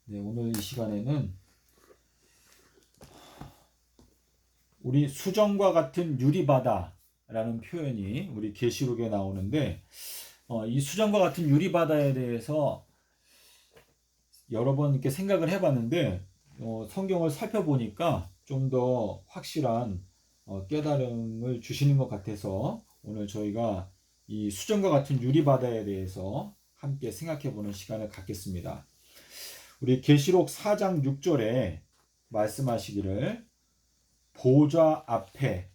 네, 오늘 이 시간에는 우리 수정과 같은 유리바다라는 표현이 우리 계시록에 나오는데 이 수정과 같은 유리바다에 대해서 여러 번 이렇게 생각을 해봤는데 성경을 살펴보니까 좀 더 확실한 깨달음을 주시는 것 같아서 오늘 저희가 이 수정과 같은 유리바다에 대해서 함께 생각해보는 시간을 갖겠습니다. 우리 계시록 4장 6절에 말씀하시기를 보좌 앞에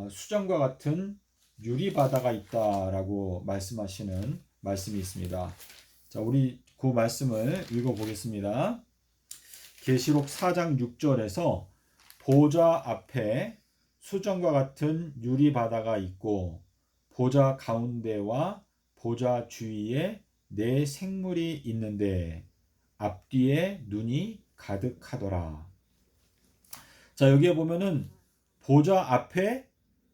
수정과 같은 유리바다가 있다라고 말씀하시는 말씀이 있습니다. 자, 우리 그 말씀을 읽어보겠습니다. 계시록 4장 6절에서 보좌 앞에 수정과 같은 유리바다가 있고 보좌 가운데와 보좌 주위에 네 생물이 있는데 앞뒤에 눈이 가득하더라. 자, 여기에 보면은 보좌 앞에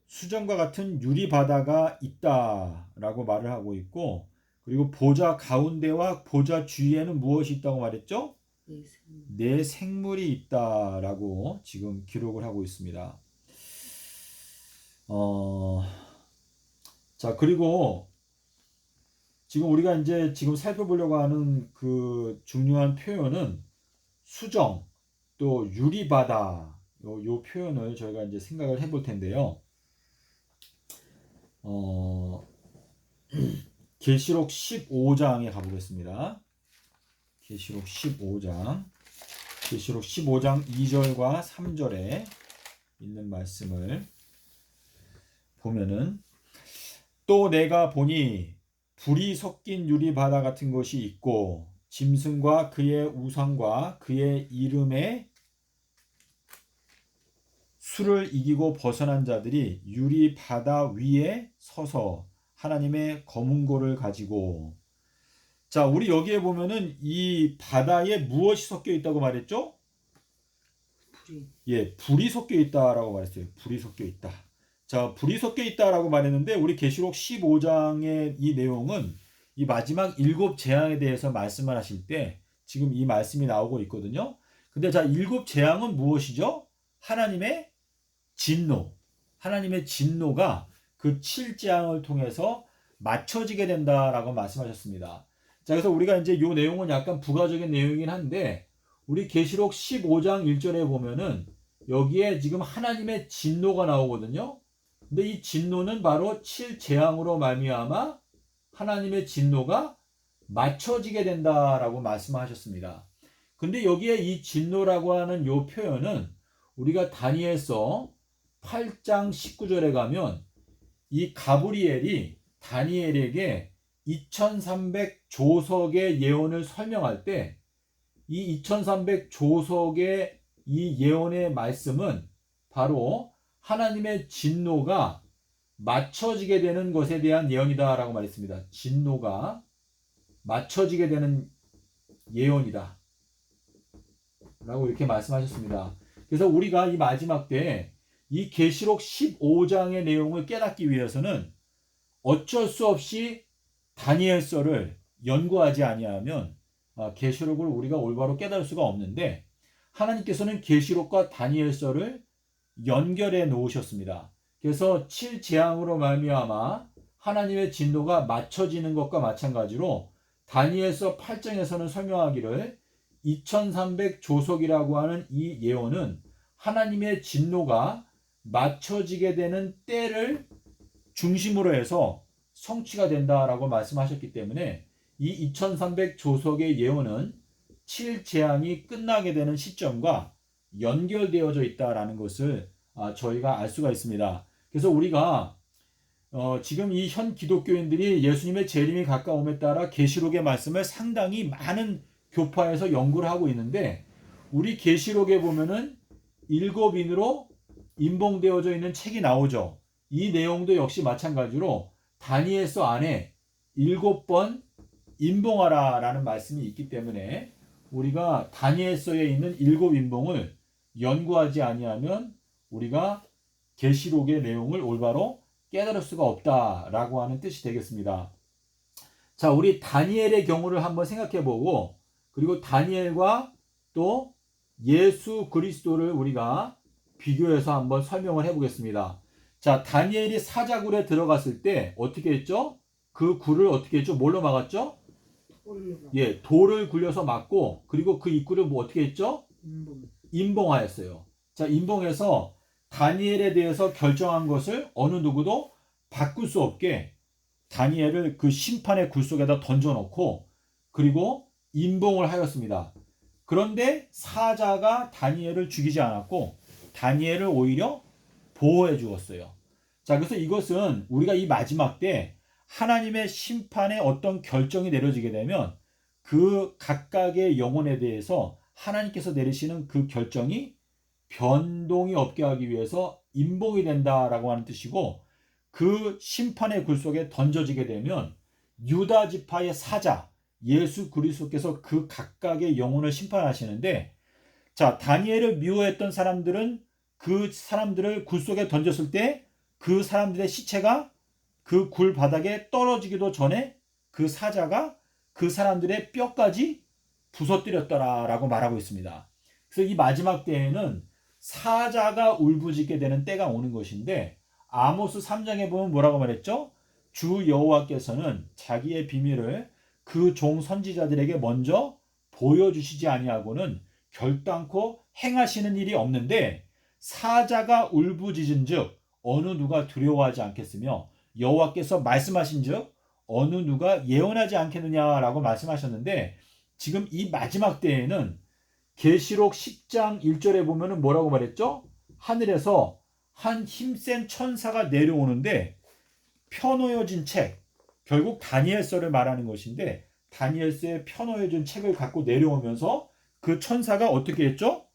수정과 같은 유리바다가 있다라고 말을 하고 있고, 그리고 보좌 가운데와 보좌 주위에는 무엇이 있다고 말했죠? 네 생물이 있다라고 지금 기록을 하고 있습니다. 자, 그리고 지금 우리가 이제 지금 살펴보려고 하는 그 중요한 표현은 수정 또 유리바다 요 표현을 저희가 이제 생각을 해볼 텐데요. 계시록 15장에 가보겠습니다. 계시록 15장 2절과 3절에 있는 말씀을 보면은 또 내가 보니 불이 섞인 유리바다 같은 것이 있고 짐승과 그의 우상과 그의 이름에 수를 이기고 벗어난 자들이 유리 바다 위에 서서 하나님의 검은고를 가지고, 자, 우리 여기에 보면은 이 바다에 무엇이 섞여 있다고 말했죠? 불이 섞여 있다라고 말했어요. 불이 섞여 있다. 자, 불이 섞여 있다라고 말했는데 우리 계시록 15장의 이 내용은 이 마지막 7 재앙에 대해서 말씀을 하실 때 지금 이 말씀이 나오고 있거든요. 근데 자, 7 재앙은 무엇이죠? 하나님의 진노. 하나님의 진노가 그 7재앙을 통해서 맞춰지게 된다라고 말씀하셨습니다. 자, 그래서 우리가 이제 이 내용은 약간 부가적인 내용이긴 한데 우리 계시록 15장 1절에 보면은 여기에 지금 하나님의 진노가 나오거든요. 근데 이 진노는 바로 7재앙으로 말미암아 하나님의 진노가 맞춰지게 된다라고 말씀하셨습니다. 근데 여기에 이 진노라고 하는 이 표현은 우리가 다니엘서 8장 19절에 가면 이 가브리엘이 다니엘에게 2300 조석의 예언을 설명할 때 이 2300 조석의 이 예언의 말씀은 바로 하나님의 진노가 맞춰지게 되는 것에 대한 예언이다라고 말했습니다. 진노가 맞춰지게 되는 예언이다 라고 이렇게 말씀하셨습니다. 그래서 우리가 이 마지막 때 이 계시록 15장의 내용을 깨닫기 위해서는 어쩔 수 없이 다니엘서를 연구하지 아니하면 계시록을 우리가 올바로 깨달을 수가 없는데, 하나님께서는 계시록과 다니엘서를 연결해 놓으셨습니다. 그래서 7재앙으로 말미암아 하나님의 진노가 맞춰지는 것과 마찬가지로 다니엘서 8장에서는 설명하기를 2300 조석이라고 하는 이 예언은 하나님의 진노가 맞춰지게 되는 때를 중심으로 해서 성취가 된다라고 말씀하셨기 때문에 이 2300 조석의 예언은 7재앙이 끝나게 되는 시점과 연결되어져 있다라는 것을 저희가 알 수가 있습니다. 그래서 우리가 지금 이 현 기독교인들이 예수님의 재림이 가까움에 따라 계시록의 말씀을 상당히 많은 교파에서 연구를 하고 있는데, 우리 계시록에 보면은 7인으로 인봉되어져 있는 책이 나오죠. 이 내용도 역시 마찬가지로 다니엘서 안에 7번 인봉하라 라는 말씀이 있기 때문에 우리가 다니엘서에 있는 7인봉을 연구하지 아니하면 우리가 계시록의 내용을 올바로 깨달을 수가 없다라고 하는 뜻이 되겠습니다. 자, 우리 다니엘의 경우를 한번 생각해 보고 그리고 다니엘과 또 예수 그리스도를 우리가 비교해서 한번 설명을 해보겠습니다. 자, 다니엘이 사자굴에 들어갔을 때 어떻게 했죠? 그 굴을 어떻게 했죠? 뭘로 막았죠? 예, 돌을 굴려서 막고, 그리고 그 입구를 뭐 어떻게 했죠? 임봉하였어요. 자, 임봉해서 다니엘에 대해서 결정한 것을 어느 누구도 바꿀 수 없게 다니엘을 그 심판의 굴 속에다 던져놓고, 그리고 임봉을 하였습니다. 그런데 사자가 다니엘을 죽이지 않았고 다니엘을 오히려 보호해 주었어요. 자, 그래서 이것은 우리가 이 마지막 때 하나님의 심판의 어떤 결정이 내려지게 되면 그 각각의 영혼에 대해서 하나님께서 내리시는 그 결정이 변동이 없게 하기 위해서 임봉이 된다라고 하는 뜻이고, 그 심판의 굴 속에 던져지게 되면 유다 지파의 사자 예수 그리스도께서 그 각각의 영혼을 심판하시는데, 자, 다니엘을 미워했던 사람들은 그 사람들을 굴 속에 던졌을 때 그 사람들의 시체가 그 굴 바닥에 떨어지기도 전에 그 사자가 그 사람들의 뼈까지 부서뜨렸더라라고 말하고 있습니다. 그래서 이 마지막 때에는 사자가 울부짖게 되는 때가 오는 것인데, 아모스 3장에 보면 뭐라고 말했죠? 주 여호와께서는 자기의 비밀을 그 종 선지자들에게 먼저 보여주시지 아니하고는 결단코 행하시는 일이 없는데, 사자가 울부짖은즉 어느 누가 두려워하지 않겠으며 여호와께서 말씀하신즉 어느 누가 예언하지 않겠느냐라고 말씀하셨는데, 지금 이 마지막 때에는 계시록 10장 1절에 보면은 뭐라고 말했죠? 하늘에서 한 힘센 천사가 내려오는데 펴놓여진 책, 결국 다니엘서를 말하는 것인데, 다니엘서의 펴놓여진 책을 갖고 내려오면서 그 천사가 어떻게 했죠?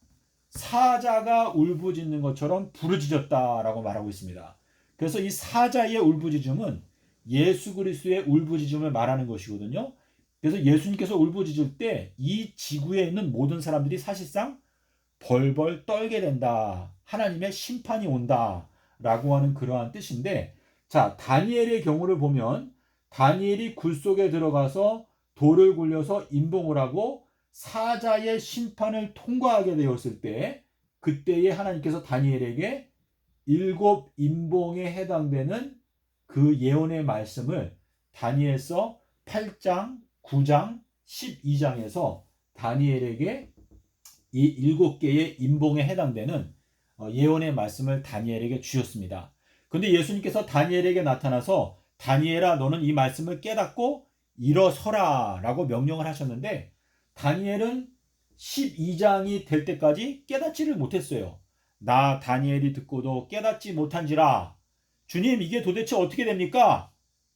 사자가 울부짖는 것처럼 부르짖었다라고 말하고 있습니다. 그래서 이 사자의 울부짖음은 예수 그리스도의 울부짖음을 말하는 것이거든요. 그래서 예수님께서 울부짖을 때 이 지구에 있는 모든 사람들이 사실상 벌벌 떨게 된다. 하나님의 심판이 온다. 라고 하는 그러한 뜻인데, 자, 다니엘의 경우를 보면 다니엘이 굴 속에 들어가서 돌을 굴려서 임봉을 하고 사자의 심판을 통과하게 되었을 때, 그때에 하나님께서 다니엘에게 7 임봉에 해당되는 그 예언의 말씀을 다니엘서 8장, 9장, 12장에서 다니엘에게 이 7개의 임봉에 해당되는 예언의 말씀을 다니엘에게 주셨습니다. 그런데 예수님께서 다니엘에게 나타나서 다니엘아 너는 이 말씀을 깨닫고 일어서라 라고 명령을 하셨는데, 다니엘은 12장이 될 때까지 깨닫지를 못했어요. 나 다니엘이 듣고도 깨닫지 못한지라. 주님, 이게 도대체 어떻게 됩니까?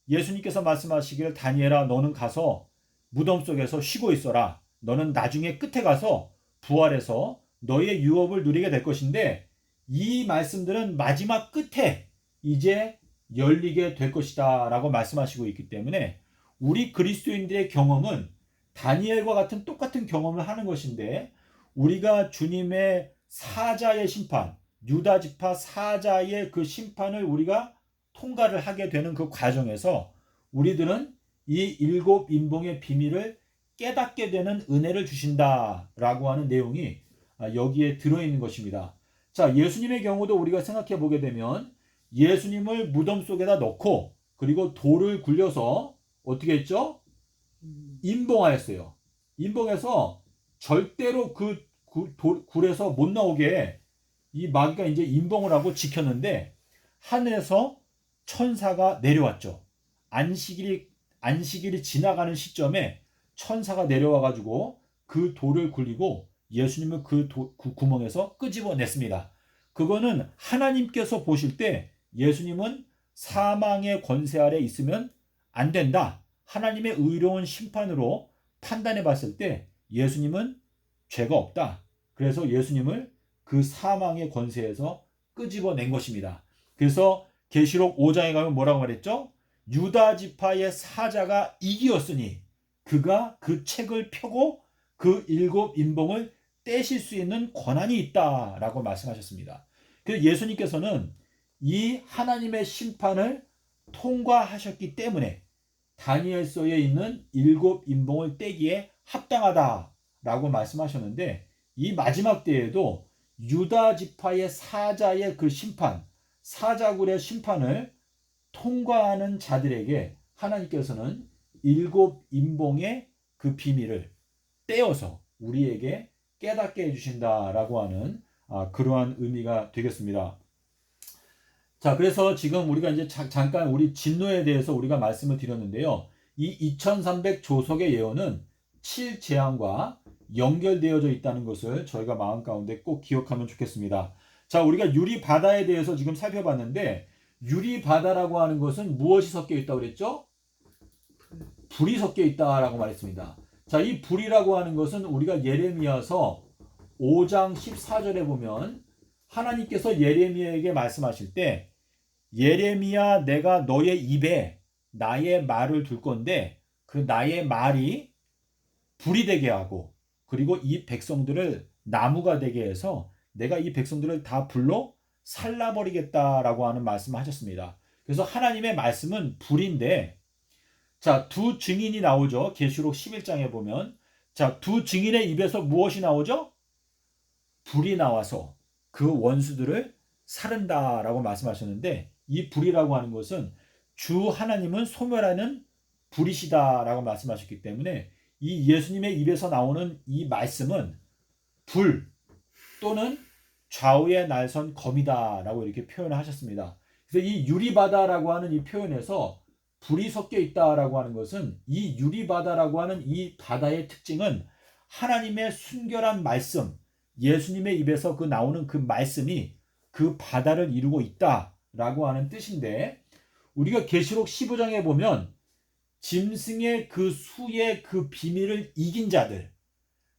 예수님께서 말씀하시기를 다니엘아 너는 가서 무덤 속에서 쉬고 있어라. 너는 나중에 끝에 가서 부활해서 너의 유업을 누리게 될 것인데, 이 말씀들은 마지막 끝에 이제 열리게 될 것이다 라고 말씀하시고 있기 때문에 우리 그리스도인들의 경험은 다니엘과 같은 똑같은 경험을 하는 것인데, 우리가 주님의 사자의 심판, 유다 지파 사자의 그 심판을 우리가 통과를 하게 되는 그 과정에서 우리들은 이 7 임봉의 비밀을 깨닫게 되는 은혜를 주신다라고 하는 내용이 여기에 들어있는 것입니다. 자, 예수님의 경우도 우리가 생각해 보게 되면 예수님을 무덤 속에다 넣고 그리고 돌을 굴려서 어떻게 했죠? 임봉하였어요. 임봉해서 절대로 그 굴에서 못 나오게 이 마귀가 이제 임봉을 하고 지켰는데, 하늘에서 천사가 내려왔죠. 안식일이 지나가는 시점에 천사가 내려와 가지고 그 돌을 굴리고 예수님을 그 구멍에서 끄집어냈습니다. 그거는 하나님께서 보실 때 예수님은 사망의 권세 아래 있으면 안 된다. 하나님의 의로운 심판으로 판단해 봤을 때 예수님은 죄가 없다. 그래서 예수님을 그 사망의 권세에서 끄집어낸 것입니다. 그래서 계시록 5장에 가면 뭐라고 말했죠? 유다 지파의 사자가 이기었으니 그가 그 책을 펴고 그 7 임봉을 떼실 수 있는 권한이 있다라고 말씀하셨습니다. 그래서 예수님께서는 이 하나님의 심판을 통과하셨기 때문에 다니엘서에 있는 7 임봉을 떼기에 합당하다 라고 말씀하셨는데 이 마지막 때에도 유다 지파의 사자의 그 심판, 사자굴의 심판을 통과하는 자들에게 하나님께서는 일곱 인봉의 그 비밀을 떼어서 우리에게 깨닫게 해주신다라고 하는 그러한 의미가 되겠습니다. 자, 그래서 지금 우리가 이제 잠깐 우리 진노에 대해서 우리가 말씀을 드렸는데요. 이 2300 조석의 예언은 7재앙과 연결되어져 있다는 것을 저희가 마음 가운데 꼭 기억하면 좋겠습니다. 자, 우리가 유리바다에 대해서 지금 살펴봤는데 유리바다라고 하는 것은 무엇이 섞여 있다고 그랬죠? 불이 섞여 있다라고 말했습니다. 자, 이 불이라고 하는 것은 우리가 예레미야서 5장 14절에 보면 하나님께서 예레미야에게 말씀하실 때 예레미야 내가 너의 입에 나의 말을 둘 건데 그 나의 말이 불이 되게 하고 그리고 이 백성들을 나무가 되게 해서 내가 이 백성들을 다 불로 살라버리겠다라고 하는 말씀을 하셨습니다. 그래서 하나님의 말씀은 불인데 자, 두 증인이 나오죠. 계시록 11장에 보면 자, 두 증인의 입에서 무엇이 나오죠? 불이 나와서 그 원수들을 사른다라고 말씀하셨는데 이 불이라고 하는 것은 주 하나님은 소멸하는 불이시다라고 말씀하셨기 때문에 이 예수님의 입에서 나오는 이 말씀은 불 또는 좌우의 날선 검이다라고 이렇게 표현을 하셨습니다. 그래서 이 유리바다라고 하는 이 표현에서 불이 섞여 있다라고 하는 것은 이 유리바다라고 하는 이 바다의 특징은 하나님의 순결한 말씀, 예수님의 입에서 그 나오는 그 말씀이 그 바다를 이루고 있다라고 하는 뜻인데 우리가 계시록 15장에 보면 짐승의 그 수의 그 비밀을 이긴 자들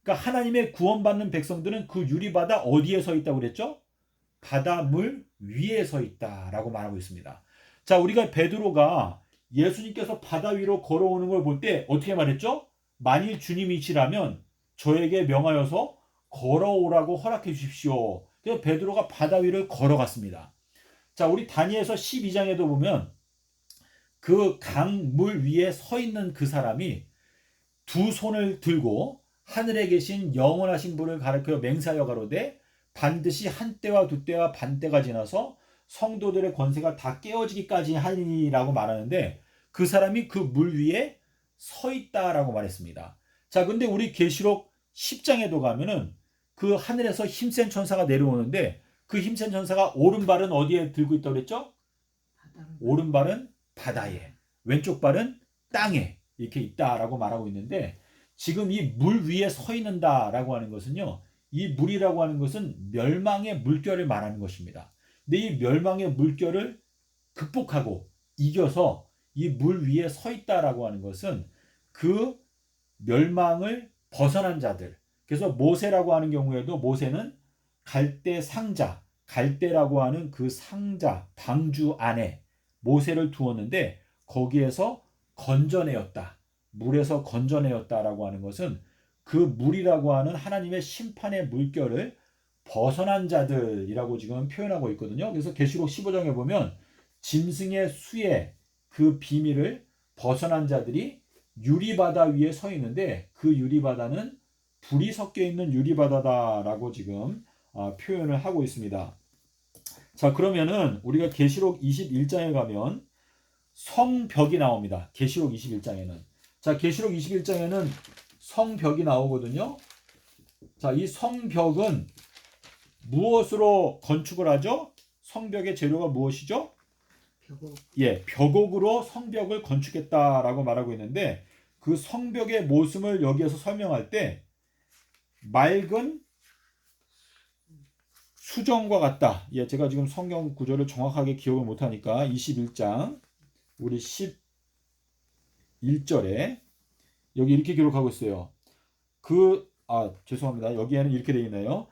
그러니까 하나님의 구원받는 백성들은 그 유리바다 어디에 서 있다고 그랬죠? 바닷물 위에 서 있다라고 말하고 있습니다. 자, 우리가 베드로가 예수님께서 바다 위로 걸어오는 걸 볼 때 어떻게 말했죠? 만일 주님이시라면 저에게 명하여서 걸어오라고 허락해 주십시오. 그래서 베드로가 바다 위를 걸어갔습니다. 자, 우리 다니엘서 12장에도 보면 그 강물 위에 서 있는 그 사람이 두 손을 들고 하늘에 계신 영원하신 분을 가리켜 맹세하여 가로되 반드시 한때와 두때와 반때가 지나서 성도들의 권세가 다 깨어지기까지 하리라고 말하는데 그 사람이 그 물 위에 서 있다라고 말했습니다. 자, 근데 우리 계시록 10장에도 가면은 그 하늘에서 힘센 천사가 내려오는데 그 힘센 천사가 오른발은 어디에 들고 있다고 그랬죠? 오른발은 바다에, 왼쪽 발은 땅에 이렇게 있다라고 말하고 있는데 지금 이 물 위에 서 있는다라고 하는 것은요. 이 물이라고 하는 것은 멸망의 물결을 말하는 것입니다. 근데 이 멸망의 물결을 극복하고 이겨서 이 물 위에 서 있다라고 하는 것은 그 멸망을 벗어난 자들. 그래서 모세라고 하는 경우에도 모세는 갈대 상자, 갈대라고 하는 그 상자, 방주 안에 모세를 두었는데 거기에서 건져내었다. 물에서 건져내었다라고 하는 것은 그 물이라고 하는 하나님의 심판의 물결을 벗어난 자들이라고 지금 표현하고 있거든요. 그래서 계시록 15장에 보면 짐승의 수의 그 비밀을 벗어난 자들이 유리바다 위에 서 있는데 그 유리바다는 불이 섞여 있는 유리바다다라고 지금 표현을 하고 있습니다. 자, 그러면은 우리가 계시록 21장에 가면 성벽이 나옵니다. 계시록 21장에는. 자, 계시록 21장에는 성벽이 나오거든요. 자, 이 성벽은 무엇으로 건축을 하죠? 성벽의 재료가 무엇이죠? 벽옥. 예, 벽옥으로 성벽을 건축했다라고 말하고 있는데 그 성벽의 모습을 여기에서 설명할 때 맑은 수정과 같다. 예, 제가 지금 성경 구절을 정확하게 기억을 못하니까 21장 우리 11절에 여기 이렇게 기록하고 있어요. 죄송합니다. 여기에는 이렇게 되어 있네요.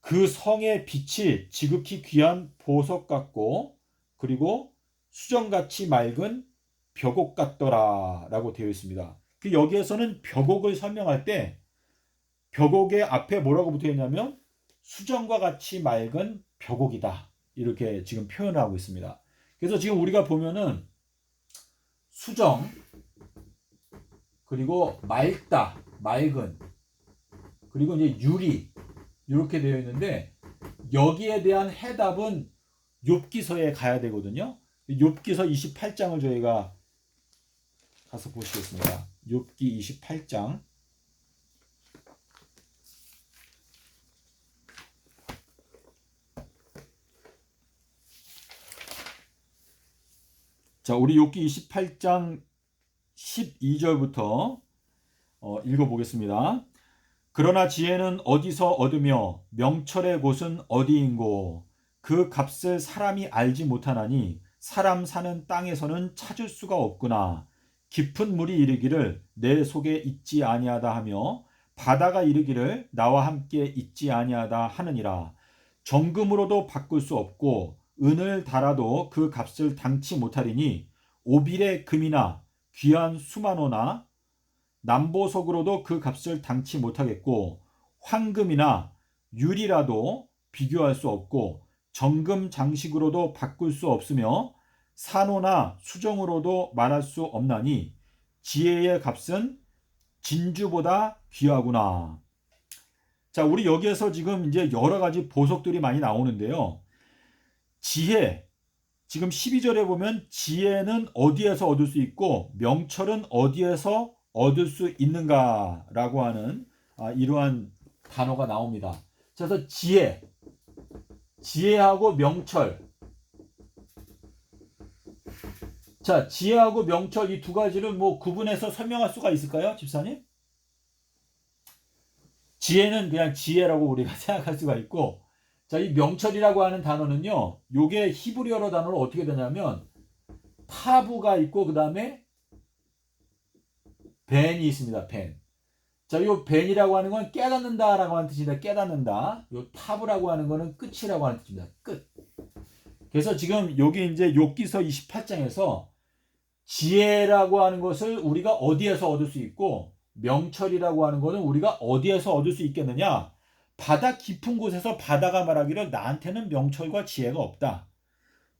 그 성의 빛이 지극히 귀한 보석 같고 그리고 수정같이 맑은 벽옥 같더라 라고 되어 있습니다. 그 여기에서는 벽옥을 설명할 때 벽옥의 앞에 뭐라고 붙어 있냐면 수정과 같이 맑은 벽옥이다. 이렇게 지금 표현을 하고 있습니다. 그래서 지금 우리가 보면은 수정 그리고 맑다, 맑은 그리고 이제 유리 이렇게 되어 있는데 여기에 대한 해답은 욥기서에 가야 되거든요. 욥기서 28장을 저희가 가서 보시겠습니다. 욥기 28장. 자, 우리 욥기 28장 12절부터 읽어보겠습니다. 그러나 지혜는 어디서 얻으며 명철의 곳은 어디인고 그 값을 사람이 알지 못하나니 사람 사는 땅에서는 찾을 수가 없구나. 깊은 물이 이르기를 내 속에 있지 아니하다 하며 바다가 이르기를 나와 함께 있지 아니하다 하느니라. 정금으로도 바꿀 수 없고 은을 달아도 그 값을 당치 못하리니 오빌의 금이나 귀한 수만호나 남보석으로도 그 값을 당치 못하겠고 황금이나 유리라도 비교할 수 없고 정금 장식으로도 바꿀 수 없으며 산호나 수정으로도 말할 수 없나니 지혜의 값은 진주보다 귀하구나. 자, 우리 여기에서 지금 이제 여러 가지 보석들이 많이 나오는데요. 지혜, 지금 12절에 보면 지혜는 어디에서 얻을 수 있고 명철은 어디에서 얻을 수 있는가라고 하는 이러한 단어가 나옵니다. 그래서 지혜하고 명철. 자, 지혜하고 명철 이 두 가지를 뭐 구분해서 설명할 수가 있을까요, 집사님? 지혜는 그냥 지혜라고 우리가 생각할 수가 있고, 자, 이 명철이라고 하는 단어는요, 요게 히브리어로 단어로 어떻게 되냐면 타부가 있고 그 다음에 벤이 있습니다. 벤. 자, 요 벤이라고 하는 건 깨닫는다라고 하는 뜻입니다. 깨닫는다. 요 타부라고 하는 거는 끝이라고 하는 뜻입니다. 끝. 그래서 지금 여기 이제 욥기서 28장에서 지혜라고 하는 것을 우리가 어디에서 얻을 수 있고 명철이라고 하는 것은 우리가 어디에서 얻을 수 있겠느냐? 바다 깊은 곳에서 바다가 말하기를 나한테는 명철과 지혜가 없다.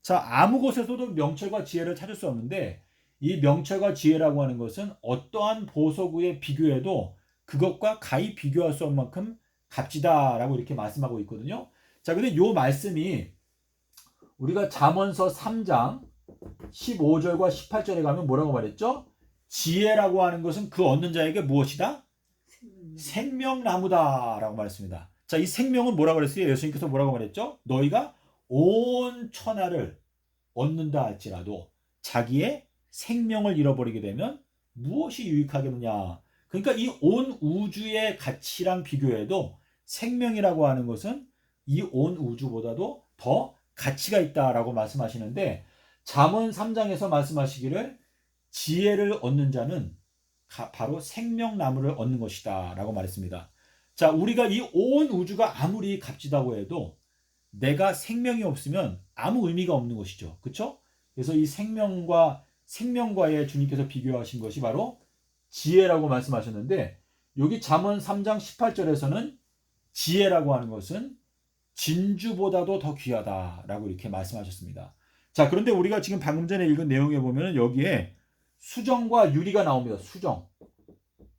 자, 아무 곳에서도 명철과 지혜를 찾을 수 없는데 이 명철과 지혜라고 하는 것은 어떠한 보석에 비교해도 그것과 가히 비교할 수 없는 만큼 값지다라고 이렇게 말씀하고 있거든요. 자, 근데 이 말씀이 우리가 잠언서 3장 15절과 18절에 가면 뭐라고 말했죠? 지혜라고 하는 것은 그 얻는 자에게 무엇이다? 생명나무다라고 말했습니다. 자, 이 생명은 뭐라고 그랬어요? 예수님께서 뭐라고 말했죠? 너희가 온 천하를 얻는다 할지라도 자기의 생명을 잃어버리게 되면 무엇이 유익하겠느냐? 그러니까 이 온 우주의 가치랑 비교해도 생명이라고 하는 것은 이 온 우주보다도 더 가치가 있다라고 말씀하시는데 잠언 3장에서 말씀하시기를 지혜를 얻는 자는 바로 생명나무를 얻는 것이다 라고 말했습니다. 자, 우리가 이 온 우주가 아무리 값지다고 해도 내가 생명이 없으면 아무 의미가 없는 것이죠. 그렇죠? 그래서 이 생명과의 주님께서 비교하신 것이 바로 지혜라고 말씀하셨는데 여기 잠언 3장 18절에서는 지혜라고 하는 것은 진주보다도 더 귀하다라고 이렇게 말씀하셨습니다. 자, 그런데 우리가 지금 방금 전에 읽은 내용에 보면 여기에 수정과 유리가 나옵니다.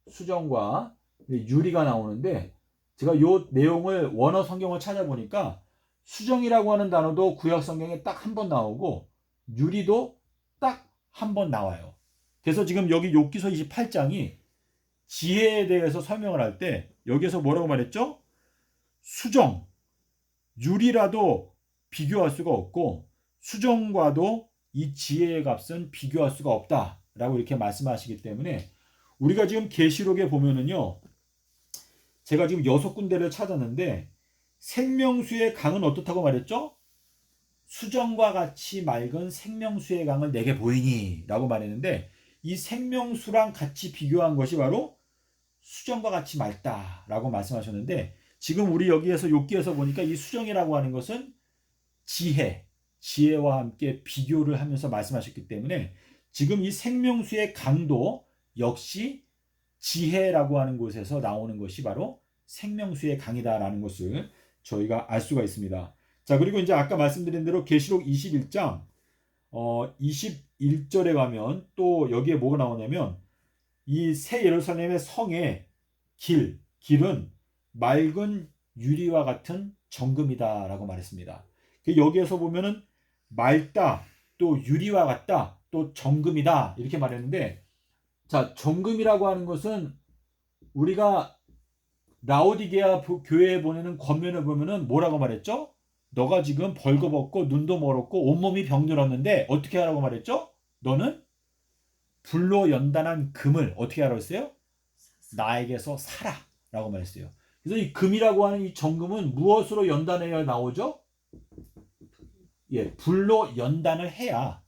수정과 유리가 나오는데 제가 이 내용을 원어 성경을 찾아보니까 수정이라고 하는 단어도 구약 성경에 딱 한 번 나오고 유리도 딱 한 번 나와요. 그래서 지금 여기 욥기서 28장이 지혜에 대해서 설명을 할 때 여기에서 뭐라고 말했죠? 수정, 유리라도 비교할 수가 없고 수정과도 이 지혜의 값은 비교할 수가 없다라고 이렇게 말씀하시기 때문에 우리가 지금 계시록에 보면은요, 제가 지금 6군데를 찾았는데 생명수의 강은 어떻다고 말했죠? 수정과 같이 맑은 생명수의 강을 내게 보이니 라고 말했는데 이 생명수랑 같이 비교한 것이 바로 수정과 같이 맑다라고 말씀하셨는데 지금 우리 여기에서 욥기에서 보니까 이 수정이라고 하는 것은 지혜와 함께 비교를 하면서 말씀하셨기 때문에 지금 이 생명수의 강도 역시 지혜라고 하는 곳에서 나오는 것이 바로 생명수의 강이다라는 것을 저희가 알 수가 있습니다. 자, 그리고 이제 아까 말씀드린 대로 계시록 21장 21절에 가면 또 여기에 뭐가 나오냐면 이 새 예루살렘의 성의 길은 맑은 유리와 같은 정금이다라고 말했습니다. 여기에서 보면은 맑다, 또 유리와 같다, 또 정금이다 이렇게 말했는데, 자, 정금이라고 하는 것은 우리가 라오디게아 교회에 보내는 권면을 보면은 뭐라고 말했죠? 너가 지금 벌거벗고 눈도 멀었고 온몸이 병들었는데 어떻게 하라고 말했죠? 너는 불로 연단한 금을 어떻게 하라고 했어요? 나에게서 사라 라고 말했어요. 그래서 이 금이라고 하는 이 정금은 무엇으로 연단해야 나오죠? 예, 불로 연단을 해야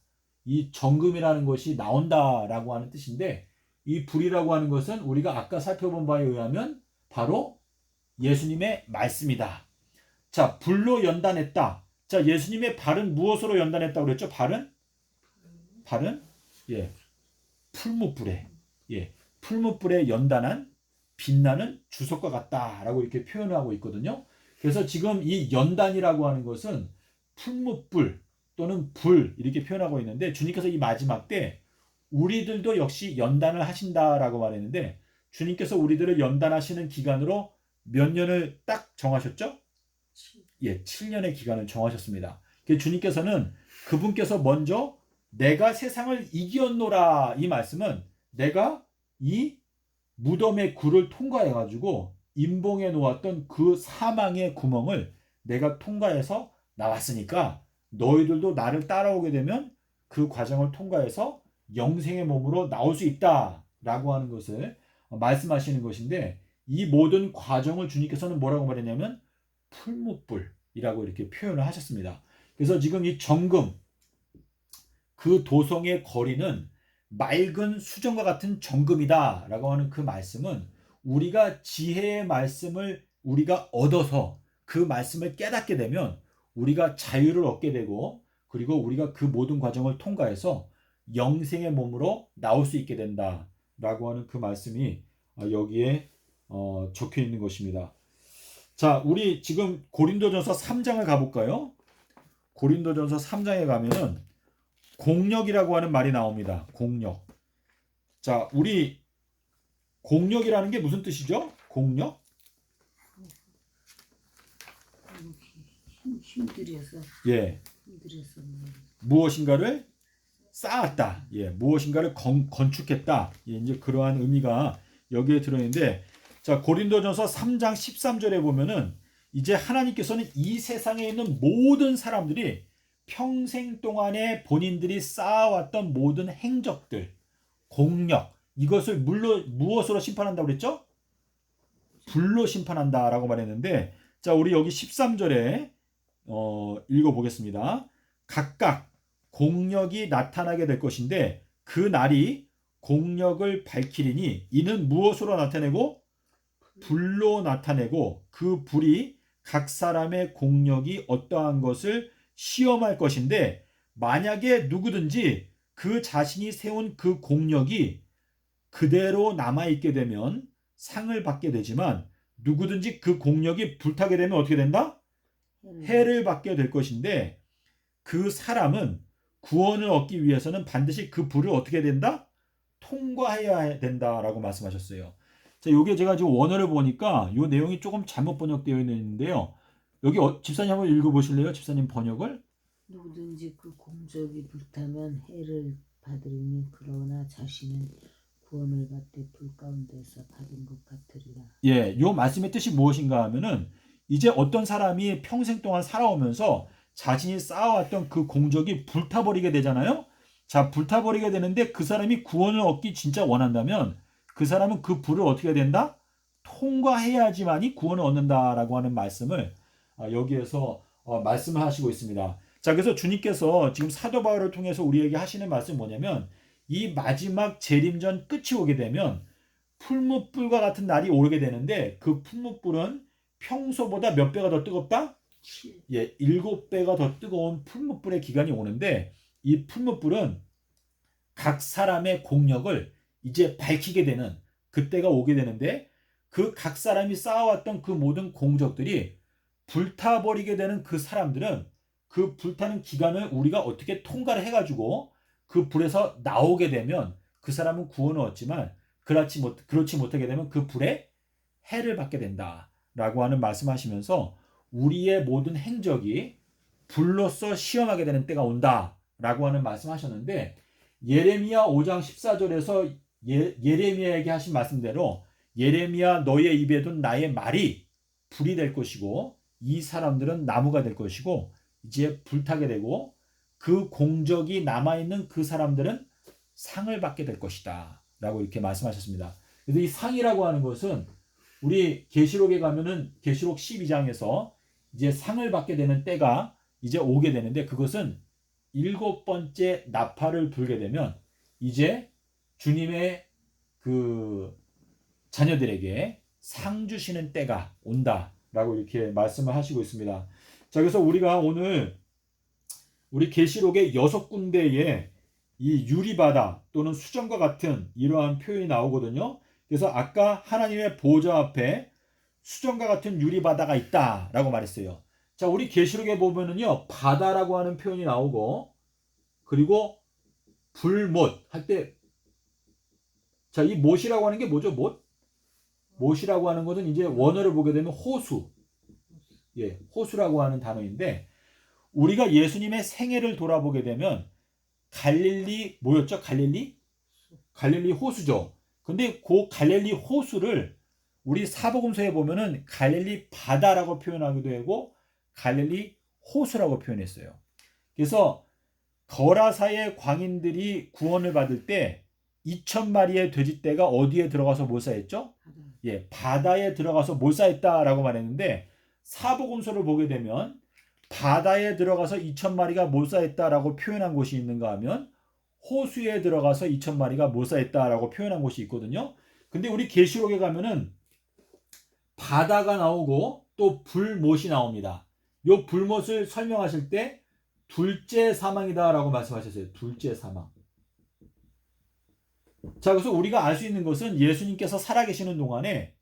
이 정금이라는 것이 나온다라고 하는 뜻인데, 이 불이라고 하는 것은 우리가 아까 살펴본 바에 의하면 바로 예수님의 말씀이다. 자, 불로 연단했다. 자, 예수님의 발은 무엇으로 연단했다고 그랬죠? 발은 예, 풀무불에, 예, 풀무불에 연단한 빛나는 주석과 같다라고 이렇게 표현하고 있거든요. 그래서 지금 이 연단이라고 하는 것은 풀무불 또는 불 이렇게 표현하고 있는데, 주님께서 이 마지막 때 우리들도 역시 연단을 하신다라고 말했는데, 주님께서 우리들을 연단하시는 기간으로 몇 년을 딱 정하셨죠? 예, 7년의 기간을 정하셨습니다. 주님께서는 그분께서 먼저 내가 세상을 이겼노라, 이 말씀은 내가 이 무덤의 굴을 통과해가지고 임봉에 놓았던 그 사망의 구멍을 내가 통과해서 나왔으니까 너희들도 나를 따라오게 되면 그 과정을 통과해서 영생의 몸으로 나올 수 있다라고 하는 것을 말씀하시는 것인데, 이 모든 과정을 주님께서는 뭐라고 말했냐면 풀무불이라고 이렇게 표현을 하셨습니다. 그래서 지금 이 정금, 그 도성의 거리는 맑은 수정과 같은 정금이다 라고 하는 그 말씀은, 우리가 지혜의 말씀을 우리가 얻어서 그 말씀을 깨닫게 되면 우리가 자유를 얻게 되고, 그리고 우리가 그 모든 과정을 통과해서 영생의 몸으로 나올 수 있게 된다 라고 하는 그 말씀이 여기에 적혀 있는 것입니다. 자, 우리 지금 고린도전서 3장을 가볼까요? 고린도전서 3장에 가면은 공력이라고 하는 말이 나옵니다. 공력. 자, 우리 공력이라는 게 무슨 뜻이죠? 공력? 힘들여서. 예. 힘들여서. 무엇인가를 쌓았다. 예, 무엇인가를 건축했다. 예, 이제 그러한 의미가 여기에 들어있는데, 자, 고린도전서 3장 13절에 보면은 이제 하나님께서는 이 세상에 있는 모든 사람들이 평생 동안에 본인들이 쌓아왔던 모든 행적들, 공력, 이것을 무엇으로 심판한다고 그랬죠? 불로 심판한다라고 말했는데, 자, 우리 여기 13절에 읽어보겠습니다. 각각 공력이 나타나게 될 것인데 그 날이 공력을 밝히리니 이는 무엇으로 나타내고? 불로 나타내고 그 불이 각 사람의 공력이 어떠한 것을 시험할 것인데, 만약에 누구든지 그 자신이 세운 그 공력이 그대로 남아있게 되면 상을 받게 되지만, 누구든지 그 공력이 불타게 되면 어떻게 된다? 해를 받게 될 것인데, 그 사람은 구원을 얻기 위해서는 반드시 그 불을 어떻게 된다? 통과해야 된다라고 말씀하셨어요. 자, 요게 제가 지금 원어를 보니까 요 내용이 조금 잘못 번역되어 있는데요. 여기 집사님 한번 읽어보실래요? 집사님 번역을. 누구든지 그 공적이 불타면 해를 받으리니 그러나 자신은 구원을 받되 불 가운데서 받은 것 같으리라. 예, 요 말씀의 뜻이 무엇인가 하면은, 이제 어떤 사람이 평생 동안 살아오면서 자신이 쌓아왔던 그 공적이 불타버리게 되잖아요. 자, 불타버리게 되는데 그 사람이 구원을 얻기 진짜 원한다면 그 사람은 그 불을 어떻게 해야 된다? 통과해야지만이 구원을 얻는다라고 하는 말씀을 여기에서 말씀을 하시고 있습니다. 자, 그래서 주님께서 지금 사도 바울을 통해서 우리에게 하시는 말씀이 뭐냐면, 이 마지막 재림전 끝이 오게 되면 풀무불과 같은 날이 오게 되는데, 그 풀무불은 평소보다 몇 배가 더 뜨겁다? 예, 7배가 더 뜨거운 풀무불의 기간이 오는데, 이 풀무불은 각 사람의 공력을 이제 밝히게 되는 그때가 오게 되는데, 그 각 사람이 쌓아왔던 그 모든 공적들이 불타버리게 되는 그 사람들은 그 불타는 기간을 우리가 어떻게 통과를 해가지고 그 불에서 나오게 되면 그 사람은 구원을 얻지만, 그렇지 못하게 되면 그 불에 해를 받게 된다 라고 하는 말씀하시면서 우리의 모든 행적이 불로써 시험하게 되는 때가 온다 라고 하는 말씀하셨는데, 예레미야 5장 14절에서 예레미야에게 하신 말씀대로 예레미야 너의 입에 둔 나의 말이 불이 될 것이고 이 사람들은 나무가 될 것이고 이제 불타게 되고 그 공적이 남아있는 그 사람들은 상을 받게 될 것이다 라고 이렇게 말씀하셨습니다. 그래서 이 상이라고 하는 것은 우리 계시록에 가면은 계시록 12장에서 이제 상을 받게 되는 때가 이제 오게 되는데, 그것은 7번째 나팔을 불게 되면 이제 주님의 그 자녀들에게 상 주시는 때가 온다라고 이렇게 말씀을 하시고 있습니다. 자, 그래서 우리가 오늘 우리 계시록의 6군데에 이 유리바다 또는 수정과 같은 이러한 표현이 나오거든요. 그래서 아까 하나님의 보좌 앞에 수정과 같은 유리바다가 있다라고 말했어요. 자, 우리 계시록에 보면은요, 바다라고 하는 표현이 나오고, 그리고 불못 할 때, 자, 이 못이라고 하는 게 뭐죠? 못이라고 하는 것은 이제 원어를 보게 되면 호수, 예, 호수라고 하는 단어인데, 우리가 예수님의 생애를 돌아보게 되면 갈릴리 뭐였죠? 갈릴리 호수죠. 근데 그 갈릴리 호수를 우리 사복음서에 보면은 갈릴리 바다라고 표현하기도 하고 갈릴리 호수라고 표현했어요. 그래서 거라사의 광인들이 구원을 받을 때 2,000마리의 돼지떼가 어디에 들어가서 몰사했죠? 예, 바다에 들어가서 몰사했다라고 말했는데, 사복음서를 보게 되면 바다에 들어가서 2,000마리가 몰사했다라고 표현한 곳이 있는가 하면 호수에 들어가서 2,000마리가 몰사했다라고 표현한 곳이 있거든요. 근데 우리 계시록에 가면은 바다가 나오고 또 불못이 나옵니다. 요 불못을 설명하실 때 둘째 사망이다라고 말씀하셨어요. 둘째 사망. 자, 그래서 우리가 알 수 있는 것은 예수님께서 살아계시는 동안에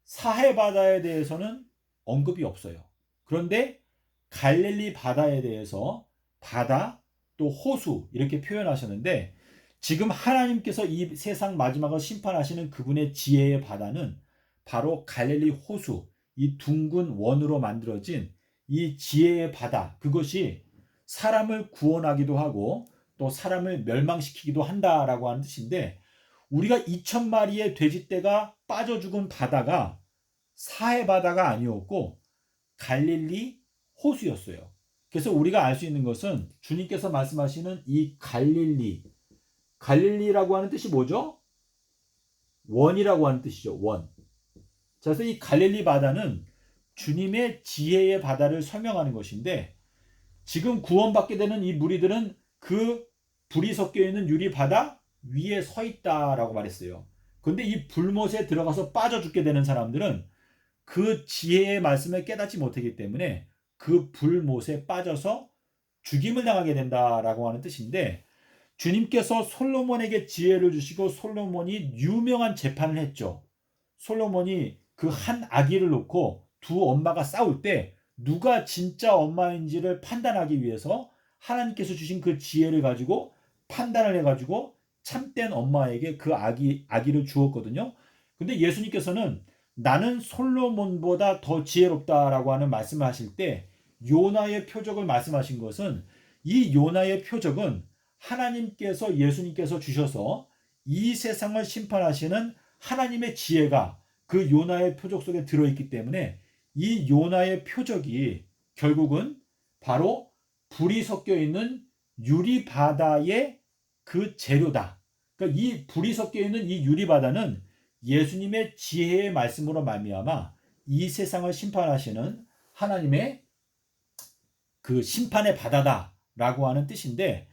사해 바다에 대해서는 언급이 없어요. 그런데 갈릴리 바다에 대해서 바다 또 호수 이렇게 표현하셨는데, 지금 하나님께서 이 세상 마지막을 심판하시는 그분의 지혜의 바다는 바로 갈릴리 호수, 이 둥근 원으로 만들어진 이 지혜의 바다, 그것이 사람을 구원하기도 하고 또 사람을 멸망시키기도 한다라고 하는 뜻인데, 우리가 2,000마리의 돼지떼가 빠져 죽은 바다가 사해 바다가 아니었고 갈릴리 호수였어요. 그래서 우리가 알 수 있는 것은 주님께서 말씀하시는 이 갈릴리라고 하는 뜻이 뭐죠? 원이라고 하는 뜻이죠. 원. 자, 그래서 이 갈릴리 바다는 주님의 지혜의 바다를 설명하는 것인데, 지금 구원받게 되는 이 무리들은 그 불이 섞여 있는 유리 바다 위에 서 있다라고 말했어요. 그런데 이 불못에 들어가서 빠져 죽게 되는 사람들은 그 지혜의 말씀을 깨닫지 못하기 때문에 그 불못에 빠져서 죽임을 당하게 된다라고 하는 뜻인데, 주님께서 솔로몬에게 지혜를 주시고 솔로몬이 유명한 재판을 했죠. 솔로몬이 그 한 아기를 놓고 두 엄마가 싸울 때 누가 진짜 엄마인지를 판단하기 위해서 하나님께서 주신 그 지혜를 가지고 판단을 해가지고 참된 엄마에게 그 아기를 주었거든요. 근데 예수님께서는 나는 솔로몬보다 더 지혜롭다라고 하는 말씀을 하실 때 요나의 표적을 말씀하신 것은, 이 요나의 표적은 하나님께서 예수님께서 주셔서 이 세상을 심판하시는 하나님의 지혜가 그 요나의 표적 속에 들어있기 때문에 이 요나의 표적이 결국은 바로 불이 섞여 있는 유리바다의 그 재료다. 그러니까 이 불이 섞여 있는 이 유리바다는 예수님의 지혜의 말씀으로 말미암아 이 세상을 심판하시는 하나님의 그 심판의 바다다라고 하는 뜻인데,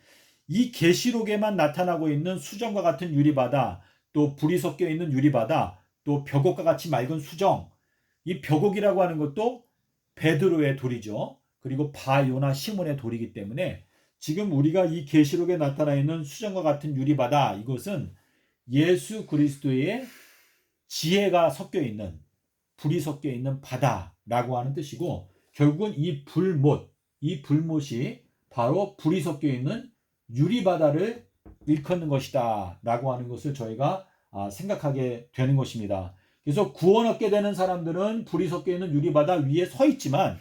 이 계시록에만 나타나고 있는 수정과 같은 유리바다, 또 불이 섞여 있는 유리바다, 또 벽옥과 같이 맑은 수정, 이 벽옥이라고 하는 것도 베드로의 돌이죠. 그리고 바요나 시몬의 돌이기 때문에 지금 우리가 이 계시록에 나타나 있는 수정과 같은 유리바다, 이것은 예수 그리스도의 지혜가 섞여 있는, 불이 섞여 있는 바다라고 하는 뜻이고, 결국은 이 불못이 바로 불이 섞여 있는 유리바다를 일컫는 것이다 라고 하는 것을 저희가 생각하게 되는 것입니다. 그래서 구원 얻게 되는 사람들은 불이 섞여 있는 유리바다 위에 서 있지만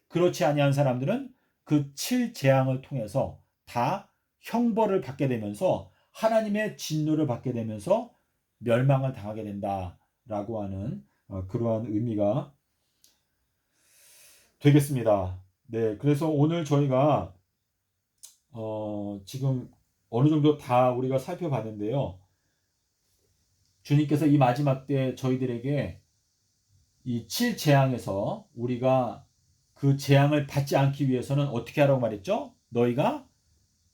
그렇지 아니한 사람들은 그 7재앙을 통해서 다 형벌을 받게 되면서 하나님의 진노를 받게 되면서 멸망을 당하게 된다라고 하는 그러한 의미가 되겠습니다. 네, 그래서 오늘 저희가 지금 어느 정도 다 우리가 살펴봤는데요. 주님께서 이 마지막 때 저희들에게 이 7재앙에서 우리가 그 재앙을 받지 않기 위해서는 어떻게 하라고 말했죠? 너희가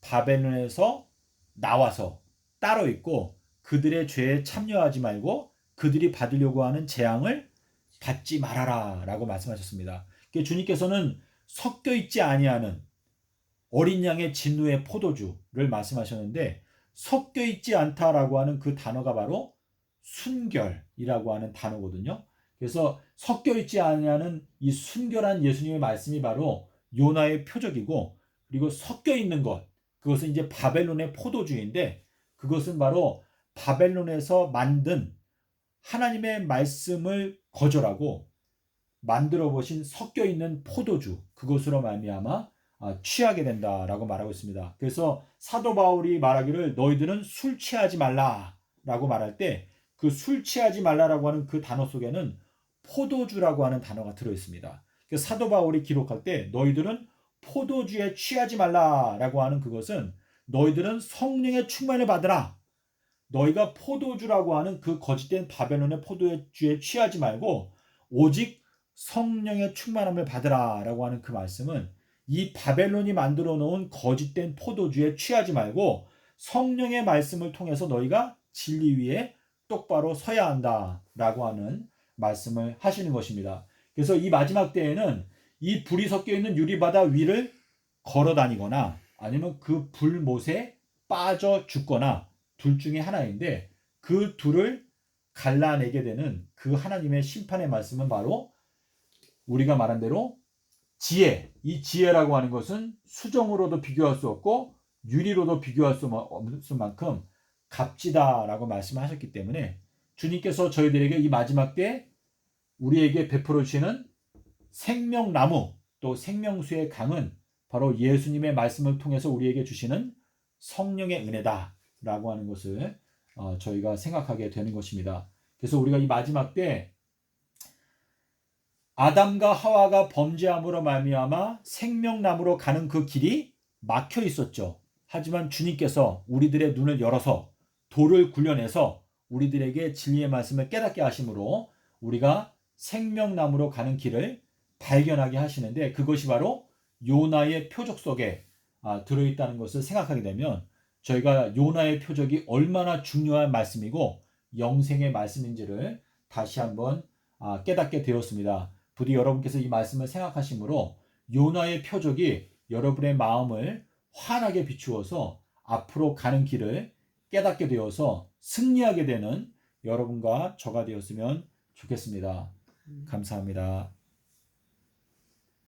바벨론에서 나와서 따로 있고 그들의 죄에 참여하지 말고 그들이 받으려고 하는 재앙을 받지 말아라 라고 말씀하셨습니다. 주님께서는 섞여 있지 아니하는 어린 양의 진노의 포도주를 말씀하셨는데 섞여 있지 않다라고 하는 그 단어가 바로 순결이라고 하는 단어거든요. 그래서 섞여 있지 아니하는 이 순결한 예수님의 말씀이 바로 요나의 표적이고, 그리고 섞여 있는 것, 그것은 이제 바벨론의 포도주인데 그것은 바로 바벨론에서 만든 하나님의 말씀을 거절하고 만들어 보신 섞여 있는 포도주, 그것으로 말미암아 취하게 된다라고 말하고 있습니다. 그래서 사도 바울이 말하기를 너희들은 술 취하지 말라라고 말할 때 그 술 취하지 말라라고 하는 그 단어 속에는 포도주라고 하는 단어가 들어 있습니다. 그래서 사도 바울이 기록할 때 너희들은 포도주에 취하지 말라라고 하는 그것은 너희들은 성령의 충만을 받으라. 너희가 포도주라고 하는 그 거짓된 바벨론의 포도주에 취하지 말고 오직 성령의 충만함을 받으라라고 하는 그 말씀은 이 바벨론이 만들어 놓은 거짓된 포도주에 취하지 말고 성령의 말씀을 통해서 너희가 진리 위에 똑바로 서야 한다라고 하는 말씀을 하시는 것입니다. 그래서 이 마지막 때에는 이 불이 섞여 있는 유리바다 위를 걸어 다니거나 아니면 그 불못에 빠져 죽거나 둘 중에 하나인데 그 둘을 갈라내게 되는 그 하나님의 심판의 말씀은 바로 우리가 말한 대로 지혜, 이 지혜라고 하는 것은 수정으로도 비교할 수 없고 유리로도 비교할 수 없을 만큼 값지다라고 말씀하셨기 때문에 주님께서 저희들에게 이 마지막 때 우리에게 베풀어 주시는 생명나무 또 생명수의 강은 바로 예수님의 말씀을 통해서 우리에게 주시는 성령의 은혜다라고 하는 것을 저희가 생각하게 되는 것입니다. 그래서 우리가 이 마지막 때 아담과 하와가 범죄함으로 말미암아 생명나무로 가는 그 길이 막혀 있었죠. 하지만 주님께서 우리들의 눈을 열어서 돌을 굴려내서 우리들에게 진리의 말씀을 깨닫게 하심으로 우리가 생명나무로 가는 길을 발견하게 하시는데 그것이 바로 요나의 표적 속에 들어있다는 것을 생각하게 되면 저희가 요나의 표적이 얼마나 중요한 말씀이고 영생의 말씀인지를 다시 한번 깨닫게 되었습니다. 부디 여러분께서 이 말씀을 생각하심으로 요나의 표적이 여러분의 마음을 환하게 비추어서 앞으로 가는 길을 깨닫게 되어서 승리하게 되는 여러분과 저가 되었으면 좋겠습니다. 감사합니다.